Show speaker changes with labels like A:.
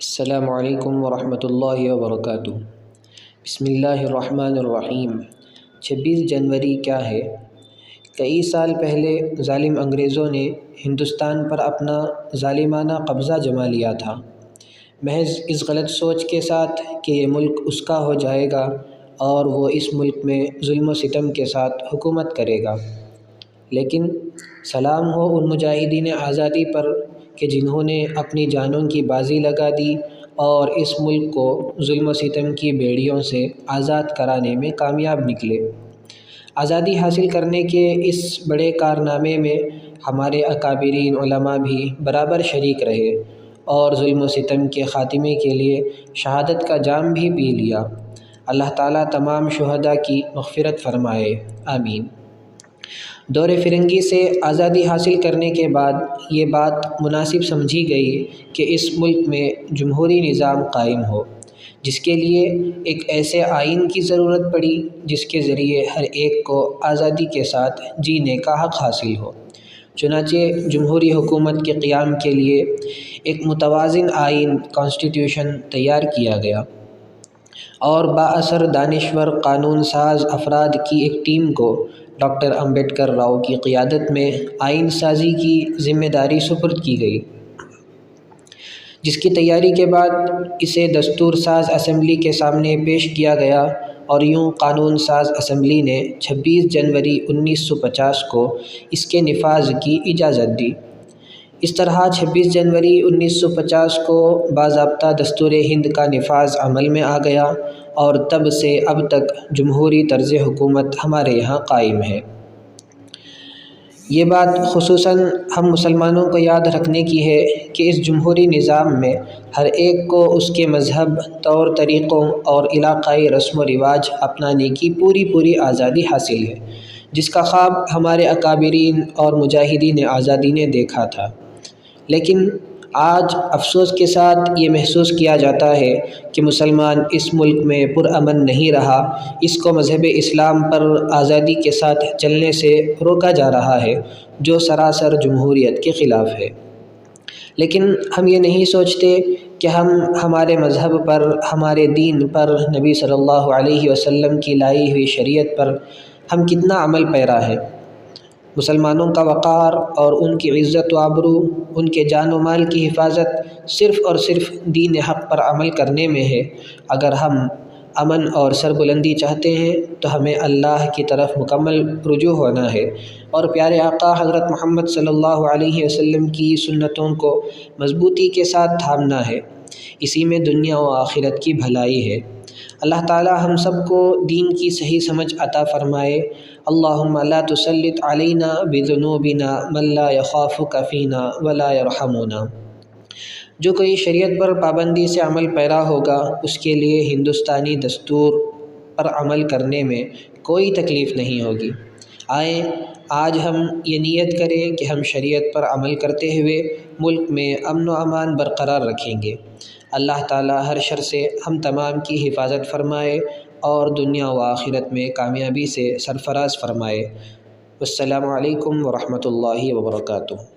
A: السلام علیکم ورحمۃ اللہ وبرکاتہ۔ بسم اللہ الرحمن الرحیم۔ 26 جنوری کیا ہے؟ کئی سال پہلے ظالم انگریزوں نے ہندوستان پر اپنا ظالمانہ قبضہ جما لیا تھا، محض اس غلط سوچ کے ساتھ کہ یہ ملک اس کا ہو جائے گا اور وہ اس ملک میں ظلم و ستم کے ساتھ حکومت کرے گا۔ لیکن سلام ہو ان مجاہدین آزادی پر کہ جنہوں نے اپنی جانوں کی بازی لگا دی اور اس ملک کو ظلم و ستم کی بیڑیوں سے آزاد کرانے میں کامیاب نکلے۔ آزادی حاصل کرنے کے اس بڑے کارنامے میں ہمارے اکابرین علماء بھی برابر شریک رہے اور ظلم و ستم کے خاتمے کے لیے شہادت کا جام بھی پی لیا۔ اللہ تعالیٰ تمام شہداء کی مغفرت فرمائے، آمین۔ دور فرنگی سے آزادی حاصل کرنے کے بعد یہ بات مناسب سمجھی گئی کہ اس ملک میں جمہوری نظام قائم ہو، جس کے لیے ایک ایسے آئین کی ضرورت پڑی جس کے ذریعے ہر ایک کو آزادی کے ساتھ جینے کا حق حاصل ہو۔ چنانچہ جمہوری حکومت کے قیام کے لیے ایک متوازن آئین کانسٹیٹیوشن تیار کیا گیا اور بااثر دانشور قانون ساز افراد کی ایک ٹیم کو ڈاکٹر امبیڈکر راؤ کی قیادت میں آئین سازی کی ذمہ داری سپرد کی گئی، جس کی تیاری کے بعد اسے دستور ساز اسمبلی کے سامنے پیش کیا گیا اور یوں قانون ساز اسمبلی نے 26 جنوری 1950 کو اس کے نفاذ کی اجازت دی۔ اس طرح 26 جنوری 1950 کو باضابطہ دستور ہند کا نفاذ عمل میں آ گیا اور تب سے اب تک جمہوری طرز حکومت ہمارے یہاں قائم ہے۔ یہ بات خصوصاً ہم مسلمانوں کو یاد رکھنے کی ہے کہ اس جمہوری نظام میں ہر ایک کو اس کے مذہب، طور طریقوں اور علاقائی رسم و رواج اپنانے کی پوری آزادی حاصل ہے، جس کا خواب ہمارے اکابرین اور مجاہدین آزادی نے دیکھا تھا۔ لیکن آج افسوس کے ساتھ یہ محسوس کیا جاتا ہے کہ مسلمان اس ملک میں پرامن نہیں رہا، اس کو مذہب اسلام پر آزادی کے ساتھ چلنے سے روکا جا رہا ہے، جو سراسر جمہوریت کے خلاف ہے۔ لیکن ہم یہ نہیں سوچتے کہ ہم ہمارے مذہب پر، ہمارے دین پر، نبی صلی اللہ علیہ وسلم کی لائی ہوئی شریعت پر ہم کتنا عمل پیرا ہے۔ مسلمانوں کا وقار اور ان کی عزت و آبرو، ان کے جان و مال کی حفاظت صرف اور صرف دین حق پر عمل کرنے میں ہے۔ اگر ہم امن اور سربلندی چاہتے ہیں تو ہمیں اللہ کی طرف مکمل رجوع ہونا ہے اور پیارے آقا حضرت محمد صلی اللہ علیہ وسلم کی سنتوں کو مضبوطی کے ساتھ تھامنا ہے۔ اسی میں دنیا و آخرت کی بھلائی ہے۔ اللہ تعالی ہم سب کو دین کی صحیح سمجھ عطا فرمائے۔ اللہم لا تسلط علینا بذنوبنا من لا یخافک فینا ولا یرحمنا۔ جو کوئی شریعت پر پابندی سے عمل پیرا ہوگا، اس کے لیے ہندوستانی دستور پر عمل کرنے میں کوئی تکلیف نہیں ہوگی۔ آئیں آج ہم یہ نیت کریں کہ ہم شریعت پر عمل کرتے ہوئے ملک میں امن و امان برقرار رکھیں گے۔ اللہ تعالی ہر شر سے ہم تمام کی حفاظت فرمائے اور دنیا و آخرت میں کامیابی سے سرفراز فرمائے۔ السلام علیکم ورحمۃ اللہ وبرکاتہ۔